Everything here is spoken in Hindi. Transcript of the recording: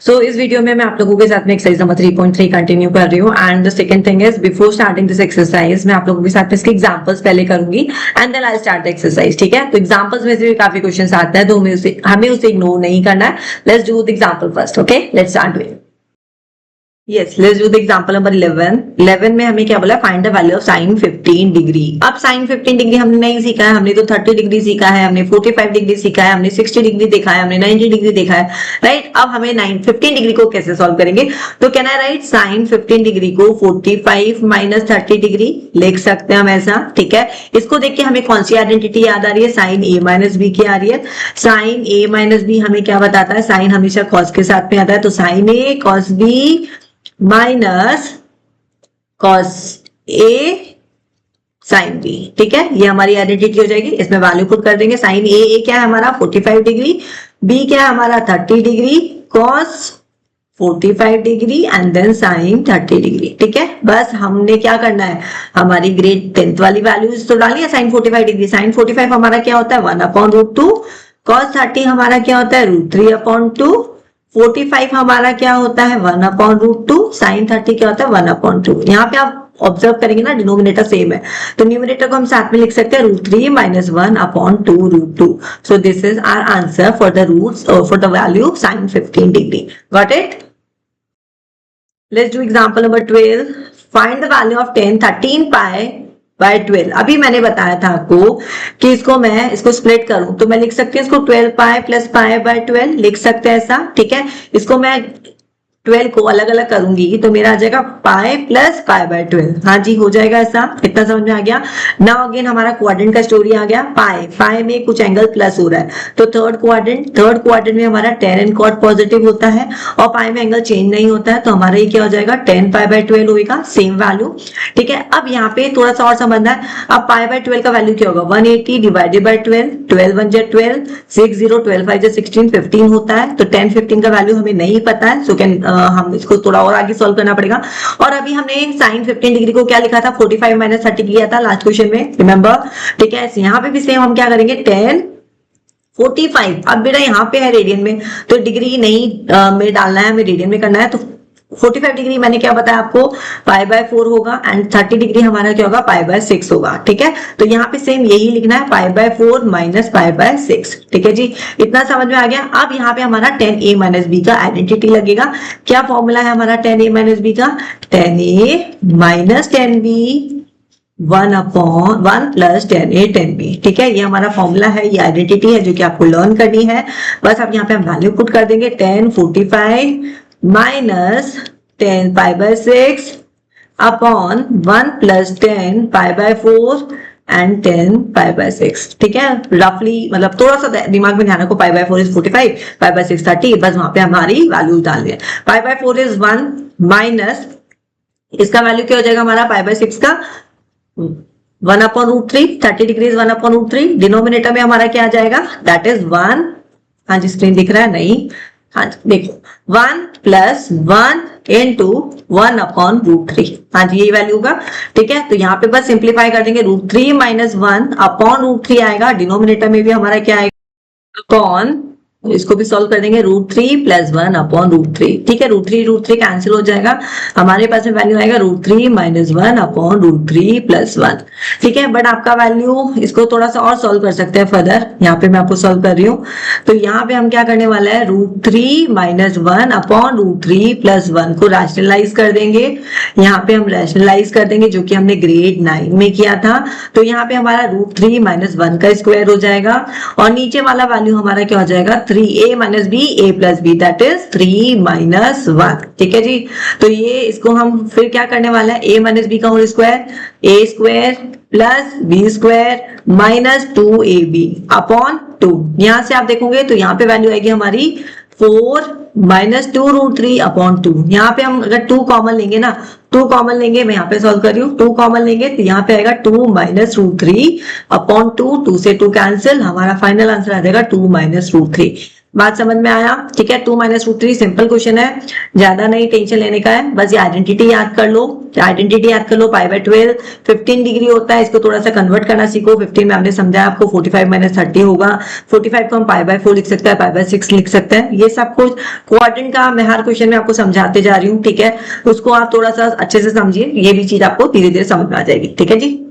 सो इस वीडियो में मैं आप लोगों के साथ में एक्सरसाइज नंबर 3.3 कंटिन्यू कर रही हूँ। And the second thing is before starting this exercise मैं आप लोगों के साथ में इसके एग्जांपल्स पहले करूंगी and then I start the exercise. ठीक है, तो एग्जांपल्स में से भी काफी क्वेश्चंस आते हैं तो हमें उसे इग्नोर नहीं करना है। Let's do the example first. Okay, let's start doing. Yes, let's do the example number 11. 11 में हमें क्या बोला, find the value of sine 15 degree. अब साइन 15 डिग्री हमने नहीं सीखा है, हमने तो 30 डिग्री सीखा है, हमने 45 डिग्री सीखा है, हमने 60 डिग्री देखा है, हमने 90 डिग्री देखा है, राइट। अब हमें 15 डिग्री को कैसे सॉल्व करेंगे, तो can I write sine 15 degree को 45 माइनस 30 डिग्री लिख सकते हैं हम ऐसा। ठीक है, इसको देख के हमें कौन सी आइडेंटिटी याद आ रही है, साइन ए माइनस बी की आ रही है। साइन ए माइनस बी हमें क्या बताता है, साइन हमेशा कॉस के साथ में आता है, तो sign A cos B minus cos A sine B. ठीक है, ये हमारी आइडेंटिटी हो जाएगी। इसमें वैल्यू पुट कर देंगे। साइन ए क्या है हमारा 45 डिग्री, बी क्या है हमारा 30 degree, cos 45 degree and then sine 30 degree. ठीक है, बस हमने क्या करना है, हमारी ग्रेड 10th वाली वैल्यूज तो डाली है। साइन 45 डिग्री, साइन 45 हमारा क्या होता है 1/√2, कॉस 30 हमारा क्या होता है √3/2, 45 हमारा क्या होता है 1/√2, साइन 30 क्या होता है 1/2। यहाँ पे आप ऑब्जर्व करेंगे ना, डिनोमिनेटर सेम है, तो न्यूमिनेटर को हम साथ में लिख सकते हैं √3 minus 1/2√2। So this is our answer for the roots for the value sine 15 degree. Got it? Let's do example number 12। Find the value of 13 pi by 12। अभी मैंने बताया था आपको कि इसको स्प्लिट करूं तो मैं लिख सकती हूँ इसको 12 पाई प्लस पाई बाय 12 लिख सकते हैं ऐसा। ठीक है, इसको मैं 12 को अलग अलग करूंगी तो मेरा आ जाएगा पाई प्लस पाई बाय 12। हाँ जी, हो जाएगा ऐसा। इतना समझ में आ गया। नाउ अगेन हमारा क्वाड्रेंट का स्टोरी आ गया। पाई में कुछ एंगल प्लस हो रहा है तो थर्ड क्वाड्रेंट में हमारा tan एंड cot पॉजिटिव होता है और पाई में एंगल चेंज नहीं होता है, तो हमारा ये क्या हो जाएगा 10 पाई बाय 12 होगा, सेम वैल्यू। ठीक है, अब यहाँ पे थोड़ा सा और समझना है। अब पाई बाय 12 का वैल्यू क्या होगा 180 डिवाइडेड बाय 12, 12 1 12, 6 0, 12 5 16, 15 होता है। तो 10 15 का वैल्यू हमें नहीं पता है, सो कैन हम इसको थोड़ा और आगे सॉल्व करना पड़ेगा। और अभी हमने साइन 15 डिग्री को क्या लिखा था 45 माइनस 30 किया था लास्ट क्वेश्चन में, रिमेंबर। ठीक है, यहाँ पे भी सेम हम क्या करेंगे 10 45। अब बेटा यहाँ पे है रेडियन में तो डिग्री नहीं में डालना है, हमें रेडियन में करना है। तो 45 डिग्री मैंने क्या बताया आपको पाई बाय 4 होगा एंड 30 डिग्री हमारा क्या होगा पाई बाय 6 होगा। ठीक है, तो यहाँ पे सेम यही लिखना है pi by 4 minus pi by 6। ठीक है जी, इतना समझ में आ गया। अब यहाँ पे हमारा 10a माइनस बी का आइडेंटिटी लगेगा। क्या फॉर्मूला है हमारा 10a माइनस बी का, 10a minus 10b 1/1 plus 10a 10b। ठीक है, ये हमारा फॉर्मूला है, ये आइडेंटिटी है जो कि आपको लर्न करनी है। बस अब यहाँ पे हम वैल्यू पुट कर देंगे 10 45 minus 10 pi by 6 upon 1 plus 10 pi by 4 and 10 pi by 6। ठीक है, रफली मतलब थोड़ा सा दिमाग में ध्यान रखो, pi by 4 is 45, pi by 6 30, बस वहां पे हमारी वैल्यू डाल दिया। पाई बाय 4 इज 1 माइनस इसका वैल्यू क्या हो जाएगा हमारा पाई बाय 6 का 1/√3, 30 डिग्री 1/√3। डिनोमिनेटर में हमारा क्या आ जाएगा दैट इज 1। हाँ जी, स्क्रीन दिख रहा है नहीं, हाँ देखो 1 प्लस 1 इंटू 1/√3। हाँ जी, यही वैल्यू होगा। ठीक है, तो यहाँ पे बस सिंप्लीफाई कर देंगे √3 माइनस 1/√3 आएगा। डिनोमिनेटर में भी हमारा क्या आएगा कौन, इसको भी सॉल्व कर देंगे √3 प्लस 1/√3। ठीक है, √3 कैंसिल हो जाएगा, हमारे पास में वैल्यू आएगा √3 माइनस 1/√3 प्लस 1। ठीक है, बट आपका वैल्यू इसको थोड़ा सा और सॉल्व कर सकते हैं फर्दर। यहाँ पे मैं आपको सॉल्व कर रही हूँ, तो यहाँ पे हम क्या करने वाला है √3 माइनस 1/√3 प्लस 1 को रैशनलाइज कर देंगे। यहाँ पे हम रैशनलाइज कर देंगे जो कि हमने ग्रेड 9 में किया था। तो यहाँ पे हमारा √3 माइनस 1 का स्क्वायर हो जाएगा और नीचे वाला वैल्यू हमारा क्या हो जाएगा 3a minus B a plus B that is 3 minus 1। ठीक है जी, तो ये इसको हम फिर क्या करने वाला है a माइनस बी का whole square a square plus b square minus 2ab upon 2। यहां से आप देखोगे तो यहाँ पे वैल्यू आएगी हमारी 4 माइनस 2√3 अपॉन 2। यहाँ पे हम अगर 2 कॉमन लेंगे ना, 2 कॉमन लेंगे, मैं यहाँ पे सॉल्व कर रही हूँ, 2 कॉमन लेंगे तो यहाँ पे आएगा 2 माइनस √3 अपॉन 2, 2 से 2 कैंसिल, हमारा फाइनल आंसर आ जाएगा 2 माइनस √3। बात समझ में आया? ठीक है, 2 - √3 सिंपल क्वेश्चन है, ज्यादा नहीं टेंशन लेने का है, बस ये आइडेंटिटी याद कर लो। आइडेंटिटी याद कर लो, π/12 15 डिग्री होता है, इसको थोड़ा सा कन्वर्ट करना सीखो। 15 में हमने समझा आपको 45 - 30 होगा। 45 को हम π/4 लिख सकते हैं, π/6 लिख सकते हैं। ये सब कुछ क्वाड्रेंट का मैं हर क्वेश्चन में आपको समझाते जा रही हूँ, ठीक है, उसको आप थोड़ा सा अच्छे से समझिए, ये भी चीज आपको धीरे धीरे समझ में आ जाएगी। ठीक है जी।